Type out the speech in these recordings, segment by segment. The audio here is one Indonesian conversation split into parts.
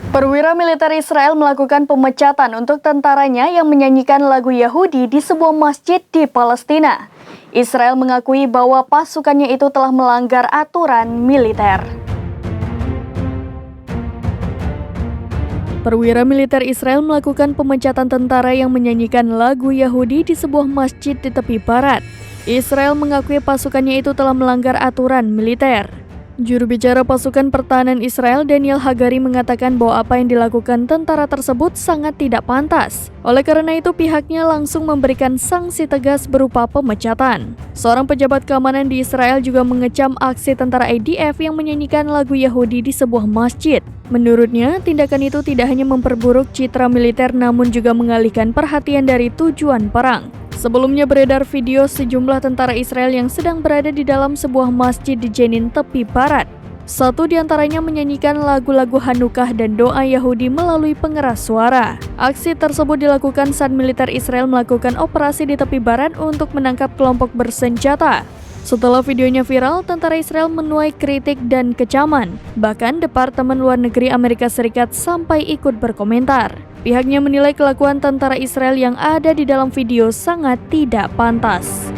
Perwira militer Israel melakukan pemecatan untuk tentaranya yang menyanyikan lagu Yahudi di sebuah masjid di Palestina. Israel mengakui bahwa pasukannya itu telah melanggar aturan militer. Perwira militer Israel melakukan pemecatan tentara yang menyanyikan lagu Yahudi di sebuah masjid di tepi barat. Israel mengakui pasukannya itu telah melanggar aturan militer. Juru bicara pasukan pertahanan Israel Daniel Hagari mengatakan bahwa apa yang dilakukan tentara tersebut sangat tidak pantas. Oleh karena itu pihaknya langsung memberikan sanksi tegas berupa pemecatan. Seorang pejabat keamanan di Israel juga mengecam aksi tentara IDF yang menyanyikan lagu Yahudi di sebuah masjid. Menurutnya, tindakan itu tidak hanya memperburuk citra militer namun juga mengalihkan perhatian dari tujuan perang. Sebelumnya beredar video sejumlah tentara Israel yang sedang berada di dalam sebuah masjid di Jenin tepi barat. Satu di antaranya menyanyikan lagu-lagu Hanukah dan doa Yahudi melalui pengeras suara. Aksi tersebut dilakukan saat militer Israel melakukan operasi di tepi barat untuk menangkap kelompok bersenjata. Setelah videonya viral, tentara Israel menuai kritik dan kecaman. Bahkan Departemen Luar Negeri Amerika Serikat sampai ikut berkomentar. Pihaknya menilai kelakuan tentara Israel yang ada di dalam video sangat tidak pantas.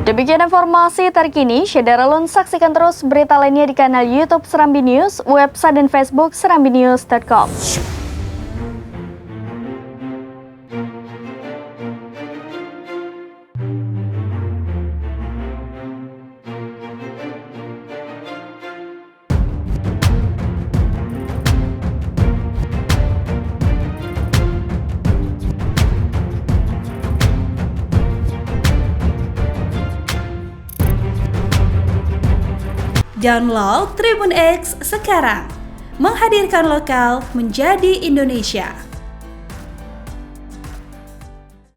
Demikian informasi terkini, Syederalun saksikan terus berita lainnya di kanal YouTube Serambi News, website dan Facebook serambinews.com. Download Tribun X sekarang, menghadirkan lokal menjadi Indonesia.